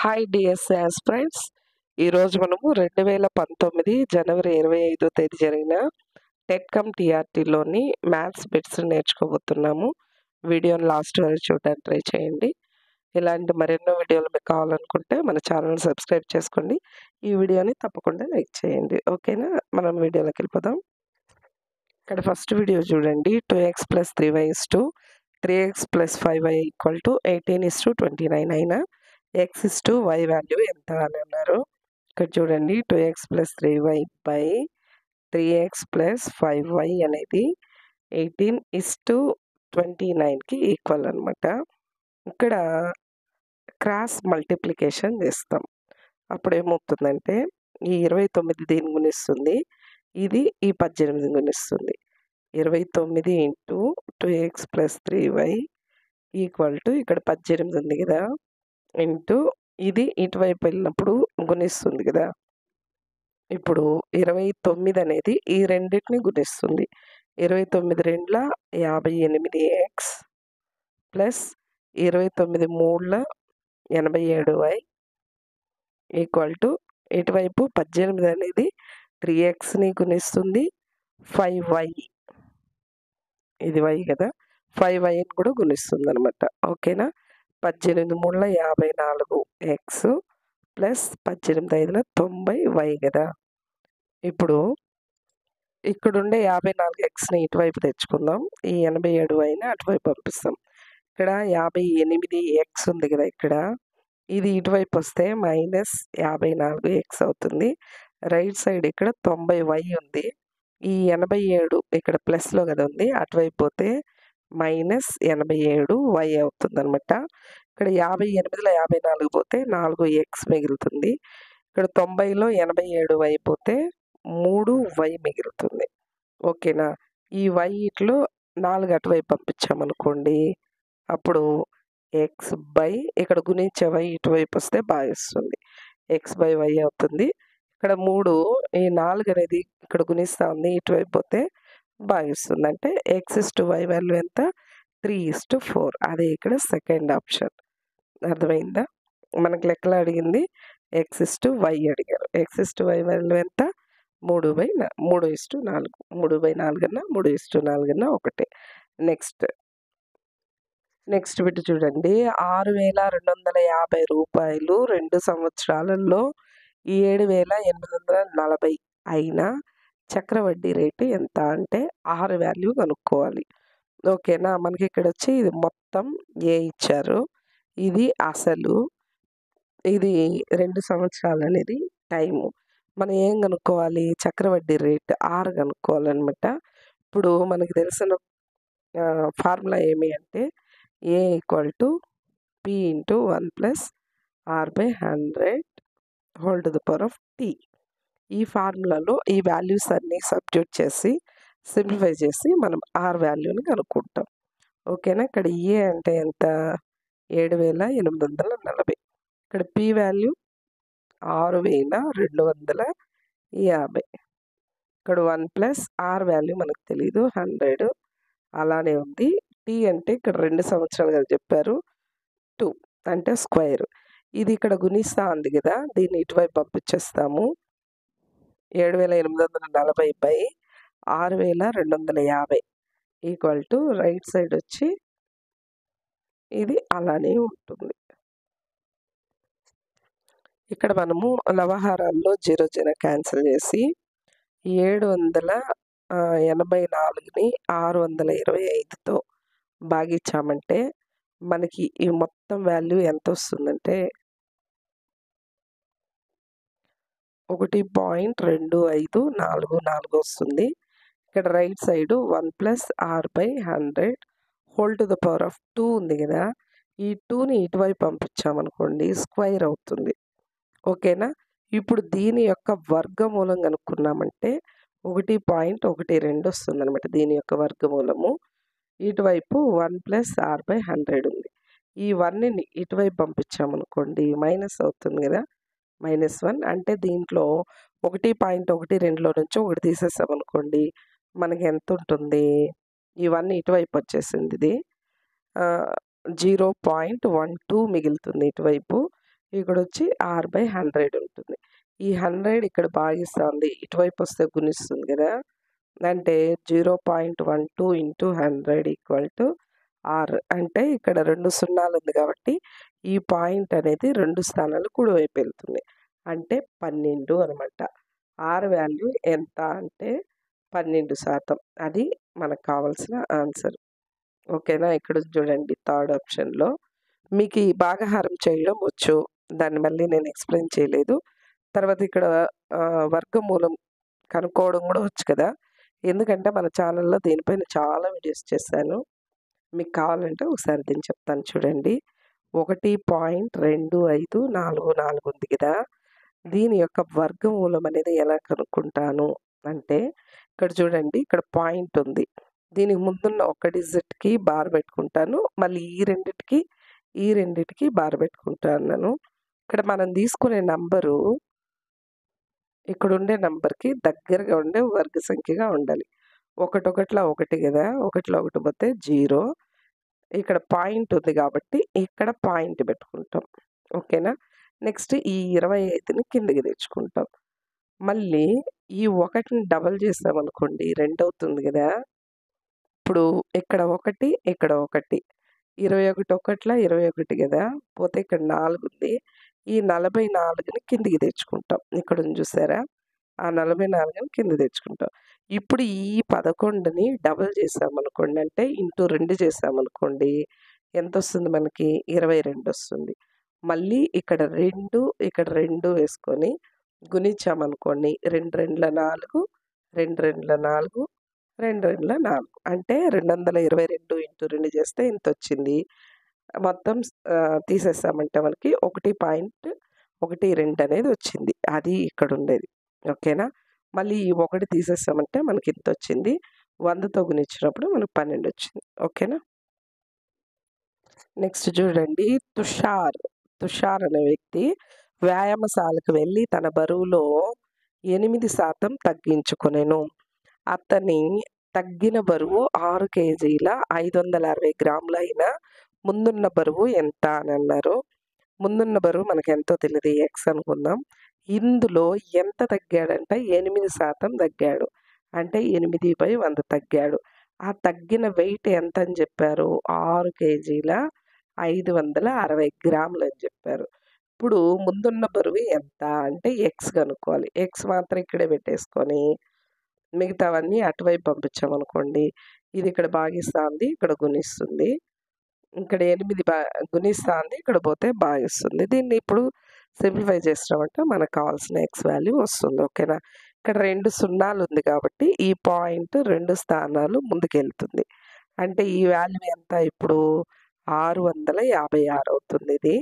Hi DS aspirants. ఈరోజు మనము 2019 జనవరి 25 తేదీ జరిగిన టెట్ కమ్ టీఆర్టీలోని మ్యాథ్స్ బిట్స్ నేర్చుకోబోతున్నాము. వీడియోని లాస్ట్ వరకు చూడడానికి ట్రై చేయండి. ఇలాంటి మరెన్నో వీడియోలు మీకు కావాలనుకుంటే మన ఛానల్ సబ్స్క్రైబ్ చేసుకోండి. ఈ వీడియోని తప్పకుండా లైక్ చేయండి. ఓకేనా, మనం వీడియోలోకి వెళ్ళిపోదాం. ఇక్కడ ఫస్ట్ వీడియో చూడండి. 2x + 3y = 3x + 5y = 18:29 అయినా x/y వాల్యూ ఎంత అని అన్నారు. ఇక్కడ చూడండి, 2x + 3y / 3x + 5y అనేది 18:29కి ఈక్వల్ అనమాట. ఇక్కడ క్రాస్ మల్టిప్లికేషన్ చేస్తాం. అప్పుడు ఏమవుతుందంటే ఈ 29 దీన్ని గుణిస్తుంది, ఇది ఈ 18 గుణిస్తుంది. 29 × 2x + 3y = ఇక్కడ 18 ఉంది కదా, ఇంటూ ఇది ఇటువైపు వెళ్ళినప్పుడు గుణిస్తుంది కదా. ఇప్పుడు 29 అనేది ఈ రెండింటిని గుణిస్తుంది. 29 × 2 = 58x ప్లస్ 29 × 3 = 87y = ఇటువైపు 18 అనేది 3xని గుణిస్తుంది, 5y ఇది y కదా, 5yని కూడా గుణిస్తుంది అనమాట. ఓకేనా. 18 × 3 = 54x ప్లస్ 18 × 5 = 90y కదా. ఇప్పుడు ఇక్కడుండే 54xని ఇటువైపు తెచ్చుకుందాం, ఈ 87yని అటువైపు పంపిస్తాం. ఇక్కడ 58x ఉంది కదా, ఇక్కడ ఇది ఇటువైపు వస్తే -54x అవుతుంది. రైట్ సైడ్ ఇక్కడ 90y ఉంది. ఈ 87 ఇక్కడ ప్లస్లో కదా ఉంది, అటువైపు పోతే -87y అవుతుందనమాట. ఇక్కడ 58లో 54 పోతే 4x మిగులుతుంది. ఇక్కడ 90లో 87y పోతే 3y మిగులుతుంది. ఓకేనా. ఈ y ఇట్లో 4 అటువైపు పంపించామనుకోండి, అప్పుడు x/, ఇక్కడ గుణించే y ఇటువైపు వస్తే భాగిస్తుంది, x/y అవుతుంది. ఇక్కడ 3, ఈ 4 అనేది ఇక్కడ గుణిస్తూ ఉంది, ఇటువైపు పోతే భాగిస్తుంది. అంటే x/y వాల్యూ ఎంత, 3:4. అదే ఇక్కడ సెకండ్ ఆప్షన్. అర్థమైందా. మనకి లెక్కలు అడిగింది x/y అడిగారు. x/y వాల్యూ ఎంత, 3/4. 3/4 అన్నా 3:4 అన్నా ఒకటే. నెక్స్ట్ బిట్ చూడండి. 6,250 రూపాయలు 2 సంవత్సరాలలో 7,840 అయినా చక్రవడ్డీ రేటు ఎంత అంటే 6 వాల్యూ కనుక్కోవాలి. ఓకేనా. మనకి ఇక్కడ వచ్చి ఇది మొత్తం ఏ ఇచ్చారు, ఇది అసలు, ఇది 2 సంవత్సరాలు అనేది టైము. మనం ఏం కనుక్కోవాలి, చక్రవడ్డీ రేట్ 6 కనుక్కోవాలన్నమాట. ఇప్పుడు మనకి తెలిసిన ఫార్ములా ఏమి అంటే a = p × 1 + r/100 t. ఈ ఫార్ములాలో ఈ వాల్యూస్ అన్నీ సబ్స్టిట్యూట్ చేసి సింప్లిఫై చేసి మనం r వాల్యూని కనుక్కుంటాం. ఓకేనా. ఇక్కడ ఏ అంటే ఎంత, 7,840. ఇక్కడ p వాల్యూ 6,250. ఇక్కడ 1 + r వాల్యూ మనకు తెలీదు, 100 అలానే ఉంది. t అంటే ఇక్కడ 2 సంవత్సరాలు కదా చెప్పారు, 2 అంటే స్క్వేర్. ఇది ఇక్కడ గుణిస్తూ ఉంది కదా, దీన్ని ఇటువైపు పంపించేస్తాము. 7,840 / 6,250 = రైట్ సైడ్ వచ్చి ఇది అలానే ఉంటుంది. ఇక్కడ మనము లవహారాల్లో 0 క్యాన్సిల్ చేసి 784ని 625తో భాగించామంటే మనకి ఈ మొత్తం వాల్యూ ఎంత వస్తుందంటే 1.2544 వస్తుంది. ఇక్కడ రైట్ సైడ్ 1 + r/100 ఉంది కదా, ఈ 2ని ఇటువైపు పంపించామనుకోండి స్క్వేర్ అవుతుంది. ఓకేనా. ఇప్పుడు దీని యొక్క వర్గమూలం కనుక్కున్నామంటే 1.12 వస్తుంది అనమాట. దీని యొక్క వర్గమూలము ఇటువైపు 1 + r/100 ఉంది. ఈ 1ని ఇటువైపు పంపించామనుకోండి మైనస్ అవుతుంది కదా, -1. అంటే దీంట్లో 1.12లో నుంచి 1 తీసేసామనుకోండి మనకి ఎంత ఉంటుంది, ఈ 1 ఇటువైపు వచ్చేసింది, ఇది 0.12 మిగులుతుంది ఇటువైపు. ఇక్కడొచ్చి r/100 ఉంటుంది. ఈ 100 ఇక్కడ భాగిస్తుంది. ఇటువైపు వస్తే గుణిస్తుంది కదా! అంటే 0.12 ఇంటూ 100 ఈక్వల్ టు r. అంటే ఇక్కడ 2 సున్నాలు ఉంది కాబట్టి ఈ పాయింట్ అనేది 2 స్థానాలు కుడివైపు వెళ్తుంది. అంటే 12 అనమాట. r వాల్యూ ఎంత అంటే 12%. అది మనకు కావాల్సిన ఆన్సర్. ఓకేనా? ఇక్కడ చూడండి థర్డ్ ఆప్షన్‌లో మీకు ఈ భాగాహారం చేయడం వచ్చు. దాన్ని మళ్ళీ నేను ఎక్స్‌ప్లెయిన్ చేయలేదు. తర్వాత ఇక్కడ వర్గమూలం కనుక్కోవడం కూడా వచ్చు కదా! ఎందుకంటే మన ఛానల్‌లో దీనిపైన చాలా వీడియోస్ చేశాను. మీకు కావాలంటే ఒకసారి దీన్ని చెప్తాను చూడండి. 1.2544 ఉంది కదా! దీని యొక్క వర్గమూలం అనేది ఎలా కనుక్కుంటాను అంటే ఇక్కడ చూడండి ఇక్కడ పాయింట్ ఉంది. దీనికి ముందున్న ఒక డిజిట్‌కి బార్ పెట్టుకుంటాను. మళ్ళీ ఈ రెండిటికి బార్ పెట్టుకుంటున్నాను. ఇక్కడ మనం తీసుకునే నంబరు ఇక్కడుండే నంబర్‌కి దగ్గరగా ఉండే వర్గ సంఖ్యగా ఉండాలి. ఒకటొకట్ల 1 కదా! ఒకటిలో 1 పోతే 0. ఇక్కడ పాయింట్ ఉంది కాబట్టి ఇక్కడ పాయింట్ పెట్టుకుంటాం. ఓకేనా? నెక్స్ట్ ఈ 25ని కిందకి తెచ్చుకుంటాం. మళ్ళీ ఈ 1ని డబల్ చేసామనుకోండి 2 అవుతుంది కదా! ఇప్పుడు ఇక్కడ 1, ఇక్కడ 1. 21 ఒకట్ల 21 కదా! పోతే ఇక్కడ 4 ఉంది. ఈ 44ని కిందికి తెచ్చుకుంటాం. ఇక్కడుంది చూసారా? ఆ 44ని కిందకి తెచ్చుకుంటాం. ఇప్పుడు ఈ 11ని డబల్ చేసామనుకోండి అంటే ఇంటూ 2 చేసామనుకోండి ఎంతొస్తుంది మనకి? 22 వస్తుంది. మళ్ళీ ఇక్కడ 2, ఇక్కడ 2 వేసుకొని గుణించామనుకోండి 2 రెండ్ల 4, 2 రెండ్ల 4, 2 రెండ్ల 4 అంటే 222 ఇంటూ 2 చేస్తే ఇంతొచ్చింది. మొత్తం తీసేసామంటే మనకి 1.12 అనేది వచ్చింది. అది ఇక్కడుండేది. ఓకేనా? మళ్ళీ ఈ 1 తీసేసామంటే మనకి ఇంతొచ్చింది. 100తో గుణించినప్పుడు మనకు 12 వచ్చింది. ఓకేనా? నెక్స్ట్ చూడండి తుషార్ అనే వ్యక్తి వ్యాయామశాలకు వెళ్ళి తన బరువులో 8% తగ్గించుకొనెను. అతని తగ్గిన బరువు 6 కేజీల 560 గ్రాములు అయినా ముందున్న బరువు ఎంత అని అన్నారు. ముందున్న బరువు మనకెంతో తెలియదు ఎక్స్ అనుకుందాం. ఇందులో ఎంత తగ్గాడంటే 8% తగ్గాడు. అంటే 8/100 తగ్గాడు. ఆ తగ్గిన వెయిట్ ఎంత అని చెప్పారు? 6 కేజీల 560 గ్రాములు అని చెప్పారు. ఇప్పుడు ముందున్న బరువు ఎంత అంటే ఎక్స్ కనుక్కోవాలి. ఎక్స్ మాత్రం ఇక్కడే పెట్టేసుకొని మిగతావన్నీ అటువైపు పంపించామనుకోండి. ఇది ఇక్కడ భాగిస్తుంది, ఇక్కడ గుణిస్తుంది. ఇక్కడ 8 గుణిస్తుంది, ఇక్కడ పోతే భాగిస్తుంది. దీన్ని ఇప్పుడు సింప్లిఫై చేసినామంటే మనకు కావాల్సిన ఎక్స్ వాల్యూ వస్తుంది. ఓకేనా? ఇక్కడ 2 సున్నాలు ఉంది కాబట్టి ఈ పాయింట్ 2 స్థానాలు ముందుకెళ్తుంది. అంటే ఈ వాల్యూ ఎంత ఇప్పుడు 656 అవుతుంది ఇది.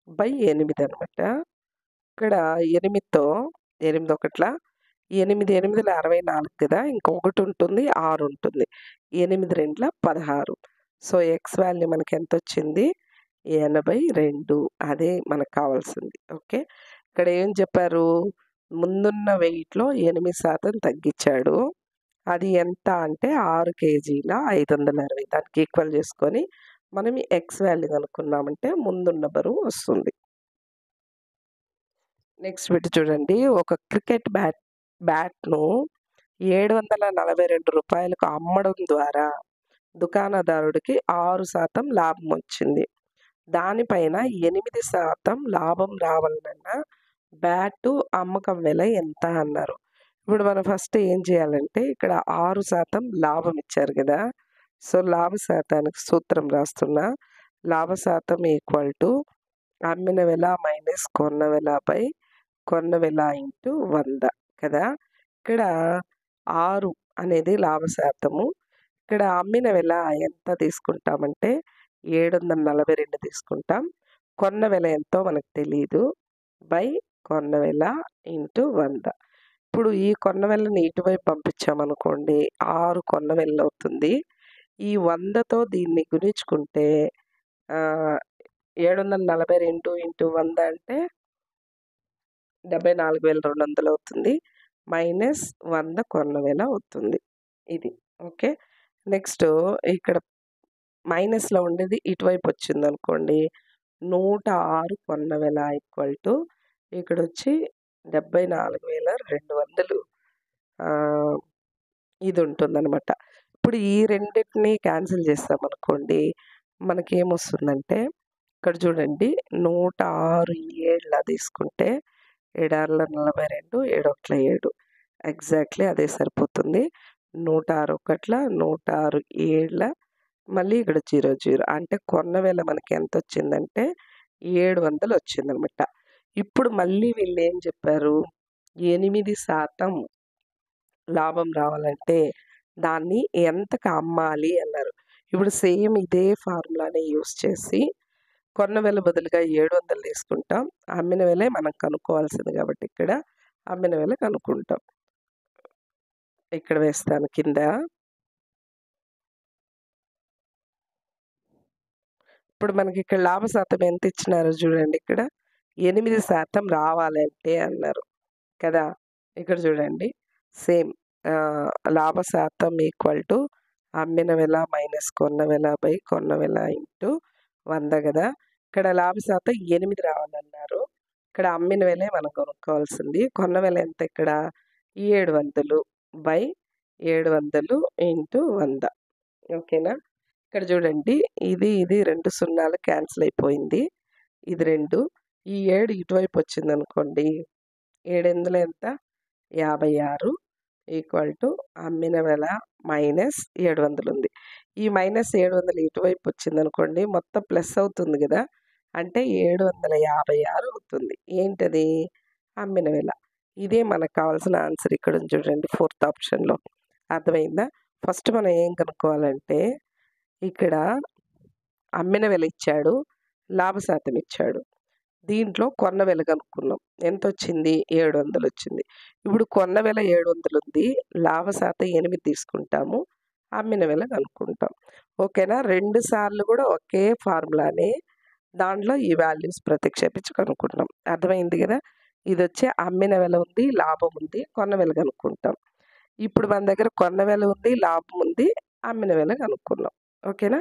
బై 8 అనమాట. ఇక్కడ 8తో 8 ఒకట్ల 8 8ల 64 కదా! ఇంకొకటి ఉంటుంది 6 ఉంటుంది. 8 రెండ్ల 16. సో ఎక్స్ వాల్యూ మనకి ఎంతొచ్చింది? 82. అదే మనకు కావాల్సింది. ఓకే. ఇక్కడ ఏం చెప్పారు? ముందున్న వెయిట్‌లో 8% తగ్గించాడు. అది ఎంత అంటే 6 కేజీల 560 దానికి ఈక్వల్ చేసుకొని మనం ఎక్స్ వాల్యూ కనుక్కున్నామంటే ముందున్న బరువు వస్తుంది. నెక్స్ట్ బిట్ చూడండి. ఒక క్రికెట్ బ్యాట్‌ను ₹742కు అమ్మడం ద్వారా దుకాణదారుడికి 6% లాభం వచ్చింది. దానిపైన 8% లాభం రావాలన్నా బ్యాటు అమ్మకం వెల ఎంత అన్నారు. ఇప్పుడు మనం ఫస్ట్ ఏం చేయాలంటే ఇక్కడ 6% లాభం ఇచ్చారు కదా! సో లాభ శాతానికి సూత్రం రాస్తున్నా. లాభ శాతం ఈక్వల్ టు అమ్మిన వెల మైనస్ కొన్న వెల బై కొన్న వెల ఇంటూ 100 కదా! ఇక్కడ 6 అనేది లాభ శాతము. ఇక్కడ అమ్మిన వెల ఎంత తీసుకుంటామంటే 742 తీసుకుంటాం. కొన్న వెల ఎంతో మనకు తెలీదు. బై కొన్న వెల ఇంటూ 100. ఇప్పుడు ఈ కొన్న వెలని ఇటువైపు పంపించామనుకోండి 6 కొన్న వెల అవుతుంది. ఈ 100తో దీన్ని గుణించుకుంటే 742 ఇంటూ 100 అంటే 74,200 అవుతుంది. మైనస్ 100 కొన్న వెల అవుతుంది. ఇది. ఓకే. నెక్స్ట్ ఇక్కడ మైనస్‌లో ఉండేది ఇటువైపు వచ్చిందనుకోండి 106 కొన్న వెల ఈక్వల్ టు ఇక్కడొచ్చి 74,200 ఇది ఉంటుందనమాట. ఇప్పుడు ఈ రెండిటిని క్యాన్సిల్ చేసామనుకోండి, మనకేమొస్తుందంటే ఇక్కడ చూడండి 106 ఏళ్ల తీసుకుంటే 7 42 7 ఎగ్జాక్ట్లీ అదే సరిపోతుంది. 106 ఒకట్ల 106 ఏళ్ల మళ్ళీ ఇక్కడ 00 అంటే కొన్న వెల మనకి ఎంత వచ్చిందంటే 700 వచ్చిందనమాట. ఇప్పుడు మళ్ళీ వీళ్ళు ఏం చెప్పారు, 8% లాభం రావాలంటే దాన్ని ఎంతకు అమ్మాలి అన్నారు. ఇప్పుడు సేమ్ ఇదే ఫార్ములాని యూస్ చేసి కొన్న వెల బదులుగా 700 తీసుకుంటాం. అమ్మిన వెలే మనం కనుక్కోవాల్సింది కాబట్టి ఇక్కడ అమ్మిన వెల కనుక్కుంటాం. ఇక్కడ వేస్తాను కింద. ఇప్పుడు మనకి ఇక్కడ లాభ శాతం ఎంత ఇచ్చినారో చూడండి. ఇక్కడ 8% రావాలంటే అన్నారు కదా. ఇక్కడ చూడండి సేమ్ లాభ శాతం ఈక్వల్ టు అమ్మిన వెల మైనస్ కొన్న వెల బై కొన్న వెల ఇంటూ 100 కదా. ఇక్కడ లాభ శాతం 8 రావాలన్నారు. ఇక్కడ అమ్మిన వెలే మనం కొనుక్కోవాల్సింది. కొన్న వెల ఎంత ఇక్కడ 700 బై 700 ఇంటూ 100 ఓకేనా. ఇక్కడ చూడండి ఇది 2 సున్నాలు క్యాన్సిల్ అయిపోయింది. ఇది 2 ఈ 7 ఇటువైపు వచ్చిందనుకోండి 7 ఎంత 56 ఈక్వల్ టు అమ్మిన వెల మైనస్ 700 ఉంది. ఈ మైనస్ 700 ఇటువైపు వచ్చిందనుకోండి మొత్తం ప్లస్ అవుతుంది కదా. అంటే 756 అవుతుంది. ఏంటది అమ్మిన వెల. ఇదే మనకు కావాల్సిన ఆన్సర్ ఇక్కడ ఉంది చూడండి 4th ఆప్షన్లో. అర్థమైందా. ఫస్ట్ మనం ఏం కనుక్కోవాలంటే ఇక్కడ అమ్మిన వెల ఇచ్చాడు, లాభ శాతం ఇచ్చాడు. దీంట్లో కొన్న వెల కనుక్కున్నాం. ఎంత వచ్చింది 700 వచ్చింది. ఇప్పుడు కొన్న వెల 700 ఉంది, లాభ శాతం 8 తీసుకుంటాము, అమ్మిన వెల కనుక్కుంటాం. ఓకేనా. 2 సార్లు కూడా ఒకే ఫార్ములానే దాంట్లో ఈ వాల్యూస్ ప్రతిక్షేపించి కనుక్కుంటాం. అర్థమైంది కదా. ఇది వచ్చి అమ్మిన వెల ఉంది, లాభం ఉంది, కొన్న వెల కనుక్కుంటాం. ఇప్పుడు మన దగ్గర కొన్న వెల ఉంది, లాభం ఉంది, అమ్మిన వెల కనుక్కున్నాం. ఓకేనా.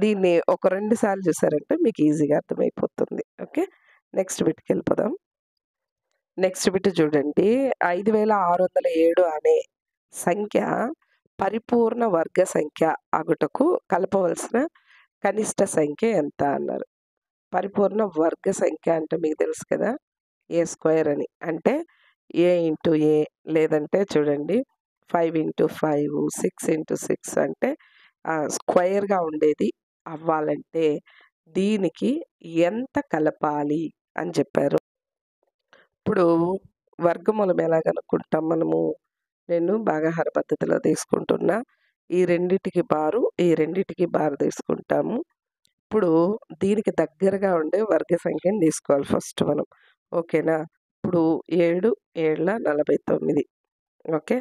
దీన్ని ఒక 2 సార్లు చూసారంటే మీకు ఈజీగా అర్థమైపోతుంది. ఓకే. నెక్స్ట్ బిట్కి వెళ్ళిపోదాం. నెక్స్ట్ బిట్ చూడండి 5607 అనే సంఖ్య పరిపూర్ణ వర్గ సంఖ్య అగుటకు కలపవలసిన కనిష్ట సంఖ్య ఎంత అన్నారు. పరిపూర్ణ వర్గ సంఖ్య అంటే మీకు తెలుసు కదా ఏ స్క్వేర్ అని. అంటే ఏ ఇంటూ ఏ లేదంటే చూడండి 5 ఇంటూ 5 6 ఇంటూ 6 అంటే స్క్వేర్గా ఉండేది అవ్వాలంటే దీనికి ఎంత కలపాలి అని చెప్పారు. ఇప్పుడు వర్గమూలం ఎలా కనుక్కుంటాం మనము. నేను భాగాహార పద్ధతిలో తీసుకుంటున్నా. ఈ రెండిటికి బారు తీసుకుంటాము. ఇప్పుడు దీనికి దగ్గరగా ఉండే వర్గ సంఖ్యను తీసుకోవాలి ఫస్ట్ మనం. ఓకేనా. ఇప్పుడు 7 7 49 ఓకే.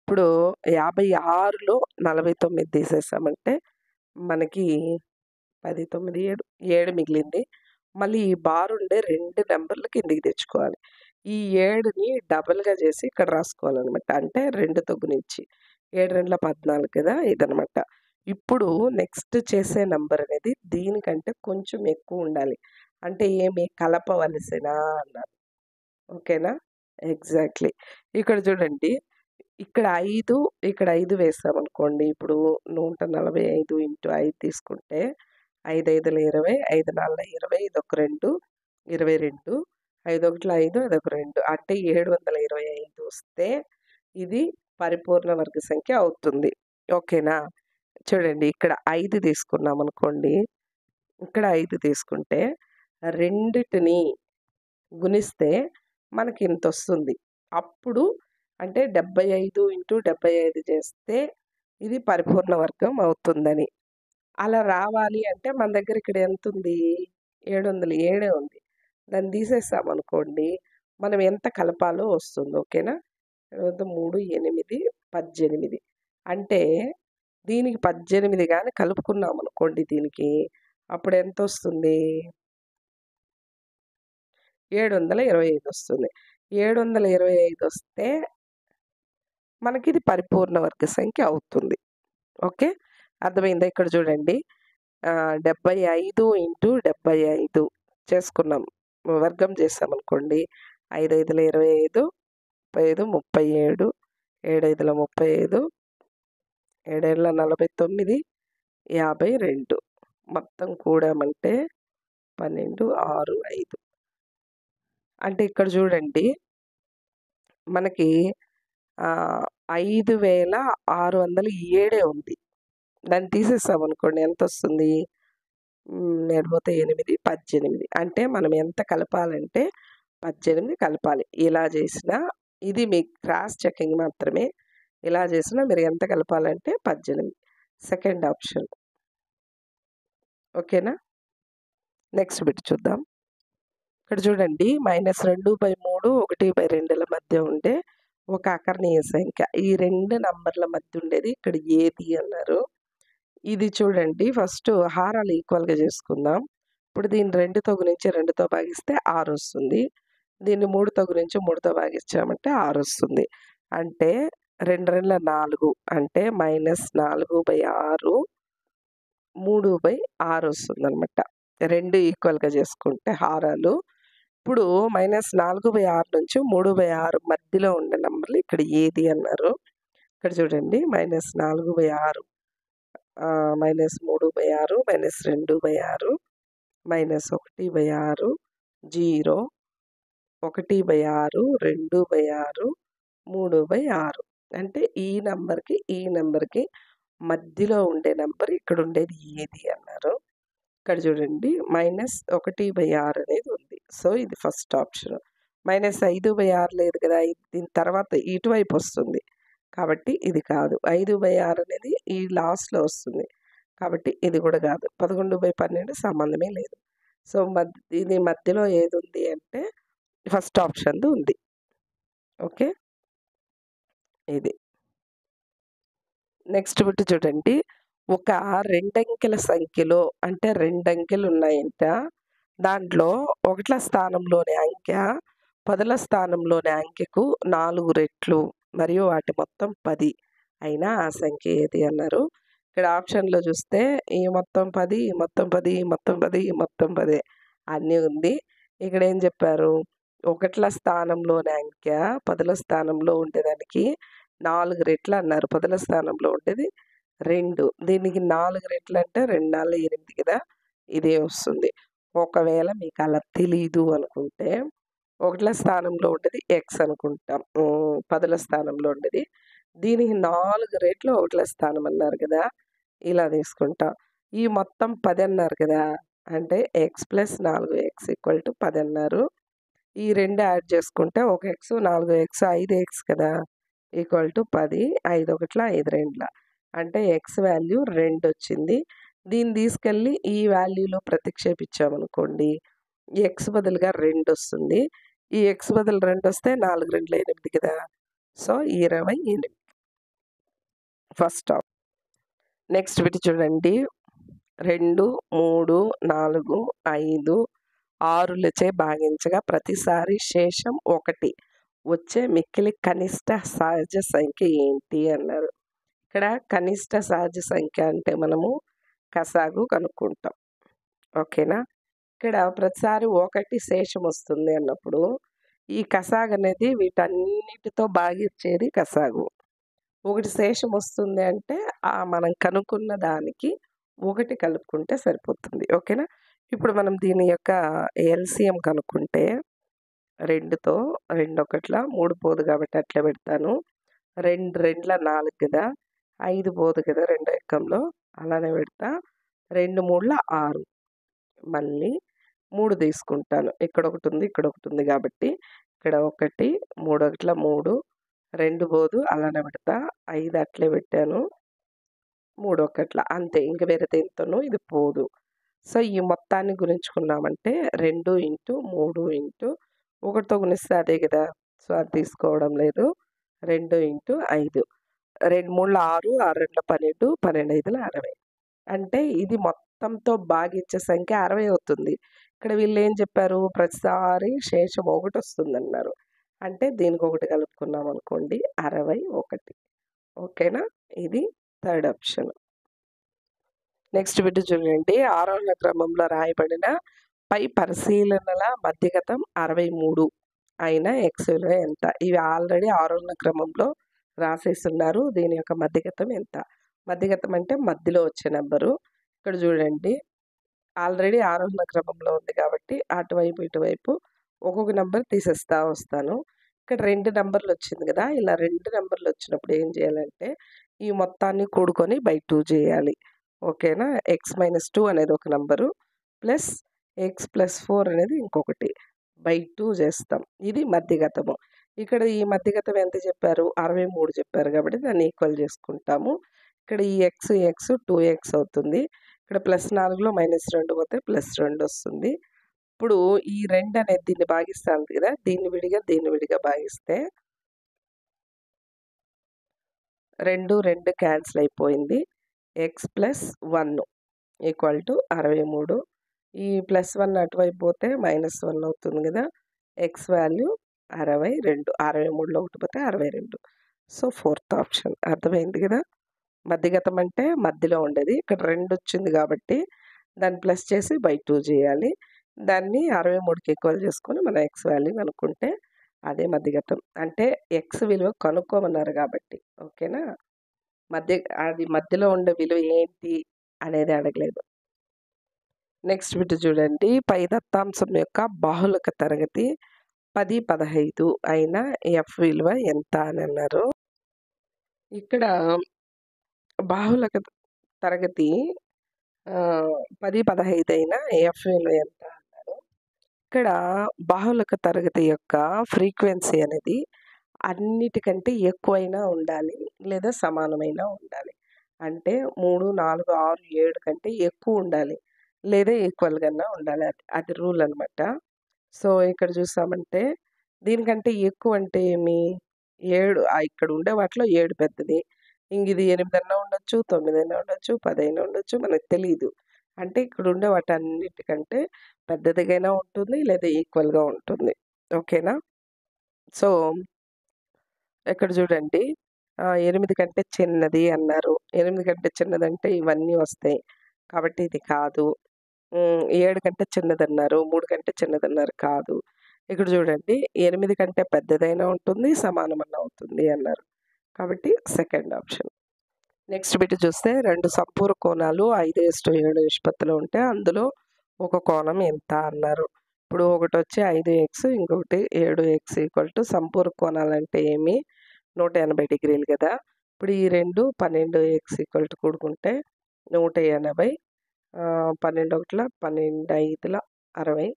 ఇప్పుడు 56లో 49 తీసేసామంటే మనకి 10 9 7 7 మిగిలింది. మళ్ళీ ఈ బార్ ఉండే 2 నెంబర్లు కిందికి తెచ్చుకోవాలి. ఈ 7ని డబల్గా చేసి ఇక్కడ రాసుకోవాలన్నమాట. అంటే 2తో గుణించి 7 2 14 కదా ఇదనమాట. ఇప్పుడు నెక్స్ట్ చేసే నంబర్ అనేది దీనికంటే కొంచెం ఎక్కువ ఉండాలి. అంటే ఏమి కలపవలసిన అన్నారు. ఓకేనా. ఎగ్జాక్ట్లీ. ఇక్కడ చూడండి ఇక్కడ 5 వేసామనుకోండి. ఇప్పుడు 145 ఇంటూ 5 తీసుకుంటే 5 5 20 5 4 20 ఇదొక 2 22 5 1 5 అదొక 2 అంటే 725 వస్తే ఇది పరిపూర్ణ వర్గ సంఖ్య అవుతుంది. ఓకేనా. చూడండి ఇక్కడ 5 తీసుకున్నాం అనుకోండి. ఇక్కడ 5 తీసుకుంటే రెండిటిని గుణిస్తే మనకి ఇంత వస్తుంది. అప్పుడు అంటే 75 ఇంటూ 75 చేస్తే ఇది పరిపూర్ణ వర్గం అవుతుందని. అలా రావాలి అంటే మన దగ్గర ఇక్కడ ఎంత ఉంది 707 ఉంది. దాన్ని తీసేసామనుకోండి మనం ఎంత కలపాలో వస్తుంది. ఓకేనా. 3 8 18 అంటే దీనికి 18 కానీ కలుపుకున్నాం అనుకోండి దీనికి అప్పుడు ఎంత వస్తుంది 725 వస్తుంది. 725 వస్తే మనకి ఇది పరిపూర్ణ వర్గ సంఖ్య అవుతుంది. ఓకే. అర్థమైందా. ఇక్కడ చూడండి 75 ఇంటూ 75 చేసుకున్నాం. వర్గం చేసామనుకోండి. 5 5ల 25, 35 37, 7 5ల 35, 7 ఏళ్ల 49, 52 మొత్తం కూడామంటే 12, 6, 5 అంటే ఇక్కడ చూడండి మనకి 5607 ఉంది. దాన్ని తీసేసామనుకోండి ఎంతొస్తుంది? 7 పోతే 8, 18 అంటే మనం ఎంత కలపాలంటే 18 కలపాలి. ఇలా చేసినా ఇది మీ క్రాస్ చెకింగ్ మాత్రమే. ఇలా చేసినా మీరు ఎంత కలపాలంటే 18. Second option. ఓకేనా? నెక్స్ట్ బిట్ చూద్దాం. ఇక్కడ చూడండి -2/3, 1/2ల మధ్య ఉండే ఒక అకర్ణీయ సంఖ్య. ఈ 2 నంబర్ల మధ్య ఉండేది ఇక్కడ ఏది అన్నారు. ఇది చూడండి ఫస్ట్ హారాలు ఈక్వల్‌గా చేసుకుందాం. ఇప్పుడు దీన్ని 2తో గుణించి 2తో భాగిస్తే 6 వస్తుంది. దీన్ని 3తో గుణించి 3తో భాగించామంటే 6 వస్తుంది. అంటే 2 2ల 4 అంటే -4/6 3/6 వస్తుందనమాట. 2 ఈక్వల్‌గా చేసుకుంటే హారాలు. ఇప్పుడు -4/6 నుంచి 3/6 మధ్యలో ఉండే నంబర్లు ఇక్కడ ఏది అన్నారు. ఇక్కడ చూడండి -4/6 -3/6 -2/6 -1/6 0 1/6 2/6 3/6 అంటే ఈ నంబర్‌కి మధ్యలో ఉండే నంబర్ ఇక్కడ ఉండేది ఏది అన్నారు. ఇక్కడ చూడండి -1/6 అనేది ఉంది. సో ఇది ఫస్ట్ ఆప్షన్. -5/6 లేదు కదా! దీని తర్వాత ఇటువైపు వస్తుంది. కాబట్టి ఇది కాదు. 5/6 అనేది ఈ లాస్ట్‌లో వస్తుంది. కాబట్టి ఇది కూడా కాదు. 11/12 సంబంధమే లేదు. సో ఇది మధ్యలో ఏది ఉంది అంటే ఫస్ట్ ఆప్షన్‌ది ఉంది. ఓకే. ఇది. నెక్స్ట్ బిట్ చూడండి. ఒక 2 అంకెల సంఖ్యలో అంటే 2 అంకెలు ఉన్నాయంట. దాంట్లో 1ల స్థానంలోని అంకె 10ల స్థానంలోని అంకెకు 4 రెట్లు మరియు వాటి మొత్తం 10 అయినా ఆ సంఖ్య ఏది అన్నారు. ఇక్కడ ఆప్షన్‌లో చూస్తే ఈ మొత్తం 10, ఈ మొత్తం 10, ఈ మొత్తం 10, ఈ మొత్తం 10 అన్నీ ఉంది. ఇక్కడ ఏం చెప్పారు? 1ల స్థానంలోని అంకె 10ల స్థానంలో ఉండేదానికి 4 రెట్లు అన్నారు. 10ల స్థానంలో ఉండేది 2. దీనికి 4 రెట్లు అంటే 2 4 8 కదా! ఇదే వస్తుంది. ఒకవేళ మీకు అలా తెలీదు అనుకుంటే 1ల స్థానంలో ఉండేది ఎక్స్ అనుకుంటాం. 10ల స్థానంలో ఉండేది. దీనికి 4 రెట్లు 1ల స్థానం అన్నారు కదా! ఇలా తీసుకుంటాం. ఈ మొత్తం 10 అన్నారు కదా! అంటే x + 4x = 10 అన్నారు. ఈ 2 యాడ్ చేసుకుంటే 1x 4x 5x కదా! = 10 5 1 5 2 అంటే x వాల్యూ 2 వచ్చింది. దీన్ని తీసుకెళ్ళి ఈ వాల్యూలో ప్రతిక్షేపించామనుకోండి. x బదులుగా 2 వస్తుంది. ఈ x బదులు 2 వస్తే 4 2 8 కదా! సో 28 ఫస్ట్ ఆప్. నెక్స్ట్ బిట్ చూడండి. 2, 3, 4, 5, 6లచే భాగించగా ప్రతిసారి శేషం 1 వచ్చే మిక్కిలి కనిష్ట సహజ సంఖ్య ఏంటి అన్నారు. ఇక్కడ కనిష్ట సహజ సంఖ్య అంటే మనము కసాగు కనుక్కుంటాం. ఓకేనా? ఇక్కడ ప్రతిసారి 1 శేషం వస్తుంది అన్నప్పుడు ఈ కసాగు అనేది వీటన్నిటితో భాగించేది కసాగు. 1 శేషం వస్తుంది అంటే మనం కనుక్కున్న దానికి 1 కలుపుకుంటే సరిపోతుంది. ఓకేనా? ఇప్పుడు మనం దీని యొక్క ఎల్‌సీఎం కనుక్కుంటే 2తో 2 1ల 3 పోదు కాబట్టి అట్లే పెడతాను. 2 2ల 4 కదా! 5 పోదు కదా! రెండో ఎక్కంలో అలానే పెడతా. 2 3ల 6 మళ్ళీ 3 తీసుకుంటాను. ఇక్కడ ఒకటుంది, ఇక్కడ ఒకటుంది కాబట్టి ఇక్కడ 1 3 1ల 3 2 పోదు అలానే పెడతా. 5 అట్లే పెట్టాను. 3 1ల అంతే. ఇంక వేరే దేనితోనూ ఇది పోదు. సో ఈ మొత్తాన్ని గుణించుకున్నామంటే 2 ఇంటూ 3 ఇంటూ 1తో గుణిస్తే అదే కదా! సో అది తీసుకోవడం లేదు. 2 ఇంటూ 5 2 3ల 6 6 2ల 12 12 5ల 60 అంటే ఇది మొత్తంతో భాగించే సంఖ్య 60 అవుతుంది. ఇక్కడ వీళ్ళేం చెప్పారు? ప్రతిసారి శేషం 1 వస్తుందన్నారు. అంటే దీనికి 1 కలుపుకున్నాం అనుకోండి 61. ఓకేనా? ఇది థర్డ్ ఆప్షన్. నెక్స్ట్ బిట్ చూడండి. ఆరోహణ క్రమంలో రాయబడిన పై పరిశీలనల మధ్యగతం 63 అయిన ఎక్స్ విలువ ఎంత? ఇవి ఆల్రెడీ ఆరోహణ క్రమంలో రాసేసున్నారు. దీని యొక్క మధ్యగతం ఎంత? మధ్యగతం అంటే మధ్యలో వచ్చే నెంబరు. ఇక్కడ చూడండి. ఆల్రెడీ ఆరోహణ క్రమంలో ఉంది కాబట్టి అటువైపు, ఇటువైపు ఒక్కొక్క నెంబర్ తీసేస్తా వస్తాను. ఇక్కడ 2 నంబర్లు వచ్చింది కదా! ఇలా 2 నంబర్లు వచ్చినప్పుడు ఏం చేయాలంటే, ఈ మొత్తాన్ని కూడుకొని బై 2 చేయాలి. ఓకేనా? x-2 అనేది ఒక నంబరు. ప్లస్ x+4 అనేది ఇంకొకటి. బై 2 చేస్తాం. ఇది మధ్యగతము. ఇక్కడ ఈ మధ్యగతం ఎంత చెప్పారు? 63 చెప్పారు కాబట్టి దాన్ని ఈక్వల్ చేసుకుంటాము. ఇక్కడ ఈ x 2x అవుతుంది. ఇక్కడ +4లో -2 పోతే +2 వస్తుంది. ఇప్పుడు ఈ 2 అనేది దీన్ని భాగిస్తాంది కదా! దీన్ని విడిగా భాగిస్తే 2 క్యాన్సిల్ అయిపోయింది. x+1 = 63. ఈ +1 అటువైపు పోతే -1 అవుతుంది కదా! x value 62. 63లో 1 పోతే 62. So, fourth option. అర్థమైంది కదా! మధ్యగతం అంటే మధ్యలో ఉండేది. ఇక్కడ 2 వచ్చింది కాబట్టి దాన్ని ప్లస్ చేసి బై 2 చేయాలి. దాన్ని 63కి ఈక్వల్ చేసుకొని మన x వాల్యూ కనుక్కుంటే అదే మధ్యగతం. అంటే x విలువ కనుక్కోమన్నారు కాబట్టి. ఓకేనా? అది మధ్యలో ఉండే విలువ ఏంటి అనేది అడగలేదు. నెక్స్ట్ బిట్ చూడండి. పై దత్తాంశం యొక్క బాహుళక తరగతి 10, 15 అయిన f విలువ ఎంత అని అన్నారు. ఇక్కడ బాహుళక తరగతి 10, 15 అయిన f విలువ ఎంత అన్నారు. ఇక్కడ బాహుళక తరగతి యొక్క ఫ్రీక్వెన్సీ అనేది అన్నిటికంటే ఎక్కువైనా ఉండాలి లేదా సమానమైనా ఉండాలి. అంటే 3, 4, 6, 7 కంటే ఎక్కువ ఉండాలి లేదా ఈక్వల్‌గానా ఉండాలి. అది రూల్ అనమాట. సో, ఇక్కడ చూసామంటే దీనికంటే ఎక్కువ అంటే ఏమి? 7 ఇక్కడ ఉండే వాటిలో 7 పెద్దది. ఇది 8 అన్నా ఉండొచ్చు, 9 అయినా ఉండొచ్చు, 10 అయినా ఉండొచ్చు మనకు తెలీదు. అంటే ఇక్కడ ఉండే వాటన్నిటికంటే పెద్దదిగైనా ఉంటుంది లేదా ఈక్వల్‌గా ఉంటుంది. ఓకేనా? సో, ఇక్కడ చూడండి. 8 కంటే చిన్నది అన్నారు. 8 కంటే చిన్నదంటే ఇవన్నీ వస్తాయి. కాబట్టి ఇది కాదు. 7 కంటే చిన్నదన్నారు. 3 కంటే చిన్నదన్నారు. కాదు. ఇక్కడ చూడండి. 8 కంటే పెద్దదైనా ఉంటుంది, సమానమన్నా అవుతుంది అన్నారు. కాబట్టి సెకండ్ ఆప్షన్. నెక్స్ట్ బిట్ చూస్తే 2 సంపూర్ణ కోణాలు 5:7 నిష్పత్తిలో ఉంటే అందులో ఒక కోణం ఎంత అన్నారు. ఇప్పుడు ఒకటొచ్చి 5x ఇంకొకటి 7x సంపూర్ణ కోణాలంటే ఏమి? 180 డిగ్రీలు కదా! ఇప్పుడు ఈ 2 12x కూడుకుంటే 180. 12 ఒకట్ల 12 ఐదుల 60.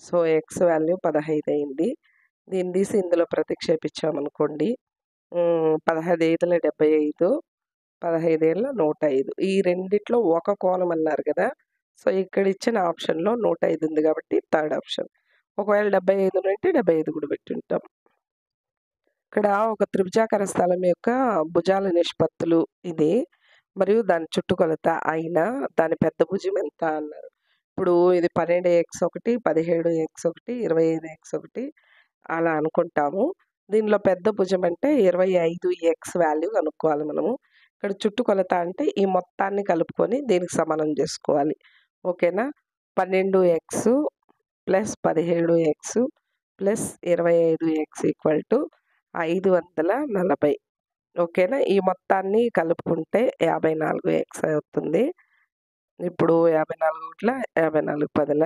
సో, x వాల్యూ 15 అయింది. దీన్ని తీసి ఇందులో ప్రతిక్షేపించామనుకోండి. 15 ఐదుల 75. 15 ఏళ్ల 105. ఈ రెండిట్లో ఒక కోణం అన్నారు కదా! సో, ఇక్కడ ఇచ్చిన ఆప్షన్‌లో 105 ఉంది కాబట్టి థర్డ్ ఆప్షన్. ఒకవేళ 75 ఉంటే 75 కూడా పెట్టుంటాం. ఇక్కడ ఒక త్రిభుజాకార స్థలం యొక్క భుజాల నిష్పత్తులు ఇది. మరియు దాని చుట్టుకొలత అయిన దాని పెద్ద భుజం ఎంత అన్నారు. ఇప్పుడు ఇది 12x ఒకటి, 17x1, 25x1 అలా అనుకుంటాము. దీనిలో పెద్ద భుజం అంటే 25x వాల్యూ కనుక్కోవాలి మనము. ఇక్కడ చుట్టుకొలత అంటే ఈ మొత్తాన్ని కలుపుకొని దీనికి సమానం చేసుకోవాలి. ఓకేనా? 12x plus 17x plus 25x = 540. ఓకేనా? ఈ మొత్తాన్ని కలుపుకుంటే 54x అవుతుంది. ఇప్పుడు 54 ఒకట్ల 54 పదుల.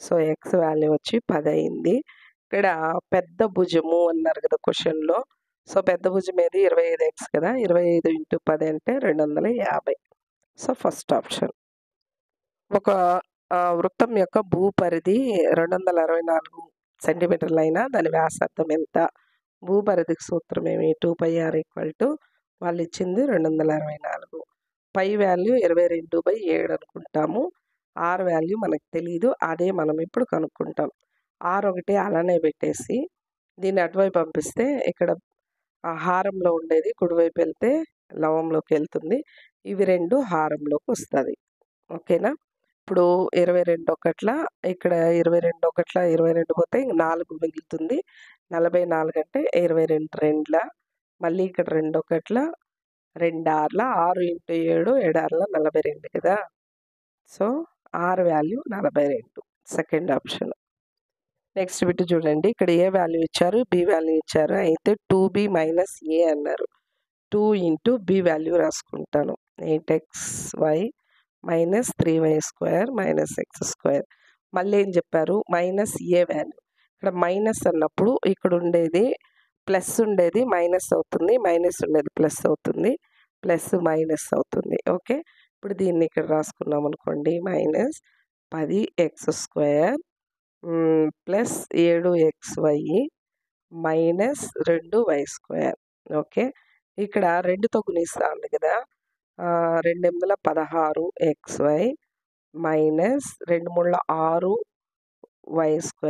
సో, x వాల్యూ వచ్చి 10 అయింది. ఇక్కడ పెద్ద భుజము అన్నారు కదా క్వెషన్‌లో. సో, పెద్ద భుజం ఏది? 25x కదా! 25 × 10 అంటే 250. So, first option. ఒక వృత్తం యొక్క భూపరిధి 264 సెంటీమీటర్లైనా దాని వ్యాసార్థం ఎంత? భూపరిధికి సూత్రం ఏమి? 2πr వాళ్ళిచ్చింది 264. పై వాల్యూ 22/7 అనుకుంటాము. r వాల్యూ మనకు తెలీదు. అదే మనం ఇప్పుడు కనుక్కుంటాం. r ఒకటి అలానే పెట్టేసి దీన్ని అటువైపు పంపిస్తే ఇక్కడ హారంలో ఉండేది కుడివైపు వెళ్తే లవంలోకి వెళ్తుంది. ఇవి 2 హారంలోకి వస్తది. ఓకేనా? ఇప్పుడు 22 ఒకట్ల ఇక్కడ 22 ఒకట్ల 22 పోతే 4 మిగులుతుంది. 44 అంటే 22 రెండ్ల. మళ్ళీ ఇక్కడ 2 ఒకట్ల 2 ఆర్ల 6 × 7 7 ఆర్ల 42 కదా! So R value 42 second option. Next bit చూడండి, ఇక్కడ ఏ వాల్యూ ఇచ్చారు, బి వాల్యూ ఇచ్చారు. అయితే 2b మైనస్ ఏ అన్నారు. 2 ఇంటూ బి వాల్యూ రాసుకుంటాను. 8xy minus 3y² minus x². మళ్ళీ ఏం చెప్పారు, మైనస్ ఏ వాల్యూ. ఇక్కడ మైనస్ అన్నప్పుడు ఇక్కడ ఉండేది ప్లస్ ఉండేది మైనస్ అవుతుంది, మైనస్ ఉండేది ప్లస్ అవుతుంది, ప్లస్ మైనస్ అవుతుంది. ఓకే, ఇప్పుడు దీన్ని ఇక్కడ రాసుకున్నాం అనుకోండి, minus 10x² plus 7xy minus 2y². Okay, ఇక్కడ 2తో గుణిస్తా ఉంది కదా, 2 8 16xy minus 2 3 6y²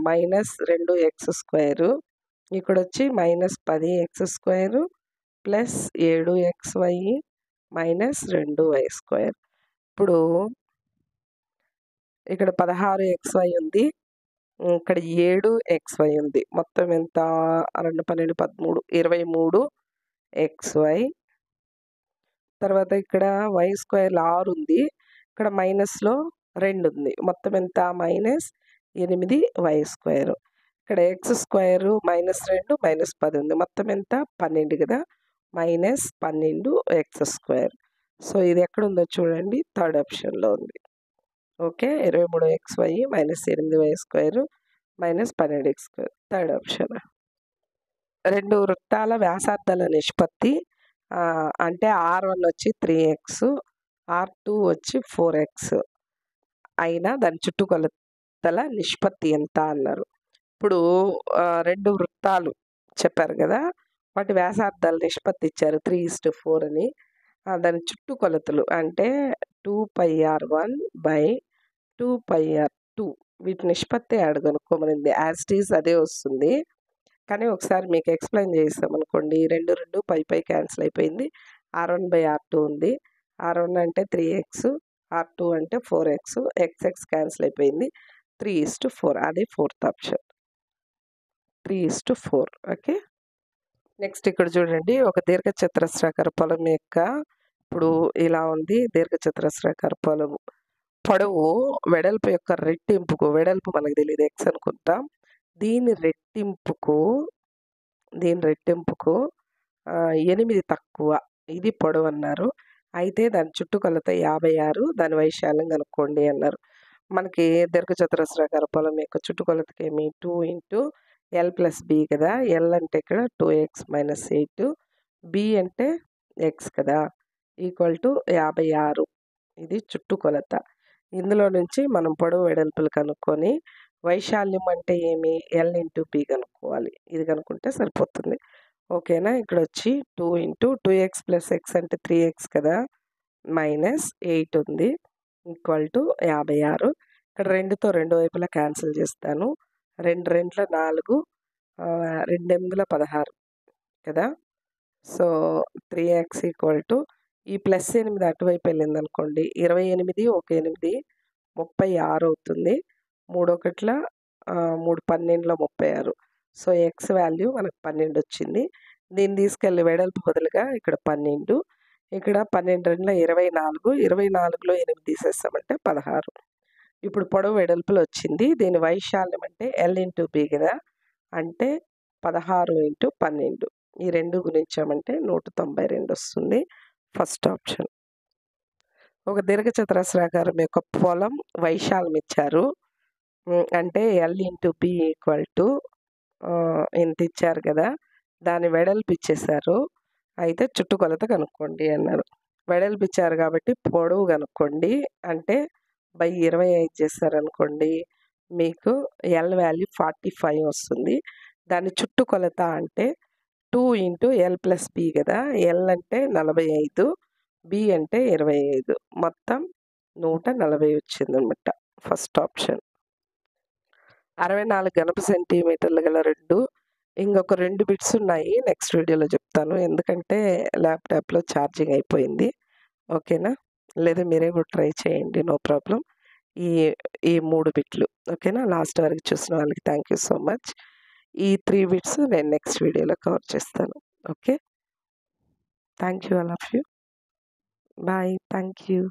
minus 2x². ఇక్కడ వచ్చి minus 10x² plus 7xy minus 2y². ఇప్పుడు ఇక్కడ 16xy ఉంది, ఇక్కడ 7xy ఉంది. మొత్తం ఎంత, 2 12 13 23xy. తర్వాత ఇక్కడ y² 6 ఉంది, ఇక్కడ మైనస్లో 2 ఉంది. మొత్తం ఎంత, మైనస్ 8y². ఇక్కడ x² మైనస్ 2 మైనస్ 10 ఉంది. మొత్తం ఎంత, 12 కదా, మైనస్ 12x². సో ఇది ఎక్కడుందో చూడండి, థర్డ్ ఆప్షన్లో ఉంది. Okay, 23xy minus 8y² minus 12x², third option. 2 వృత్తాల వ్యాసార్థాల నిష్పత్తి అంటే R1 వచ్చి 3x, R2 వచ్చి 4x అయినా దాని చుట్టుకొలతల నిష్పత్తి ఎంత అన్నారు. ఇప్పుడు 2 వృత్తాలు చెప్పారు కదా, వాటి వ్యాసార్థాల నిష్పత్తి ఇచ్చారు 3:4 అని. దాని చుట్టుకొలతలు అంటే 2πr1 బై 2πr2, వీటి నిష్పత్తి కనుక్కోమనింది. యాజ్ ఇట్ ఈజ్ అదే వస్తుంది, కానీ ఒకసారి మీకు ఎక్స్ప్లెయిన్ చేస్తామనుకోండి. 2 2 పై క్యాన్సిల్ అయిపోయింది, R1/R2 ఉంది. R1 అంటే 3x, R2 అంటే 4x, x క్యాన్సిల్ అయిపోయింది, 3:4. అది ఫోర్త్ ఆప్షన్, 3:4. ఓకే, నెక్స్ట్ ఇక్కడ చూడండి, ఒక దీర్ఘచతురస్రాకార పొలం యొక్క, ఇప్పుడు ఇలా ఉంది దీర్ఘచతురస్రాకార పొలము. పొడవు వెడల్పు యొక్క రెట్టింపుకు, వెడల్పు మనకు తెలియదు x అనుకుంటాం, దీని రెట్టింపుకు 8 తక్కువ, ఇది పొడవు అన్నారు. అయితే దాని చుట్టుకొలత 56, దాని వైశాల్యం కనుక్కోండి అన్నారు. మనకి దీర్ఘచతురస్రాకార పొలం యొక్క చుట్టుకొలతకి ఏమి 2 ఇంటూ L ప్లస్ బి కదా. L అంటే ఇక్కడ 2x మైనస్ 8, బి అంటే x కదా, ఈక్వల్ టు 56. ఇది చుట్టుకొలత. ఇందులో నుంచి మనం పొడవు వెడల్పులు కనుక్కొని వైశాల్యం అంటే ఏమి, L ఇంటూ బి కనుక్కోవాలి. ఇది కనుక్కుంటే సరిపోతుంది. ఓకేనా, ఇక్కడ వచ్చి 2 ఇంటూ 2x ప్లస్ x అంటే 3x కదా, మైనస్ 8 ఉంది, ఈక్వల్ టు 56. ఇక్కడ 2తో 2 వైపులా క్యాన్సిల్ చేస్తాను. 2 2 4, 2 8 16 కదా. సో 3x ఈక్వల్ టు, ఈ ప్లస్ 8 అటువైపు వెళ్ళింది అనుకోండి, 28 1 8 36 అవుతుంది. 3 1 3 12 36. సో ఎక్స్ వాల్యూ మనకు 12 వచ్చింది. దీన్ని తీసుకెళ్ళి వెడల్పు బదులుగా ఇక్కడ 12, ఇక్కడ 12 2 24, 24లో 8 తీసేస్తామంటే 16. ఇప్పుడు పొడవు వెడల్పులు వచ్చింది. దీని వైశాల్యం అంటే L ఇంటూ బి కదా, అంటే 16 ఇంటూ 12. ఈ 2 గుణించామంటే 192 వస్తుంది, ఫస్ట్ ఆప్షన్. ఒక దీర్ఘచతురస్రాకారం యొక్క పొలం వైశాల్యం ఇచ్చారు, అంటే L into B equal to ఎంత ఇచ్చారు కదా, దాని వెడల్పు ఇచ్చేసారు. అయితే చుట్టుకొలత కనుక్కోండి అన్నారు. వెడల్పు ఇచ్చారు కాబట్టి పొడవు కనుక్కోండి అంటే 25 చేశారనుకోండి, మీకు L వాల్యూ 45 వస్తుంది. దాని చుట్టుకొలత అంటే 2 ఇంటూ L ప్లస్ బి కదా, L అంటే 45, బి అంటే 25, మొత్తం 140 వచ్చిందనమాట, ఫస్ట్ ఆప్షన్. 64 ఘనపు సెంటీమీటర్లు గల 2 ఇంకొక 2 బిట్స్ ఉన్నాయి, నెక్స్ట్ వీడియోలో చెప్తాను. ఎందుకంటే ల్యాప్టాప్లో ఛార్జింగ్ అయిపోయింది. ఓకేనా, లేదా మీరే కూడా ట్రై చేయండి, నో ప్రాబ్లం. ఈ 3 బిట్లు ఓకేనా. లాస్ట్ వరకు చూసిన వాళ్ళకి థ్యాంక్ యూ సో మచ్. ఈ 3 బిట్స్ నేను నెక్స్ట్ వీడియోలో కవర్ చేస్తాను. Okay, thank you all of you. Bye, thank you.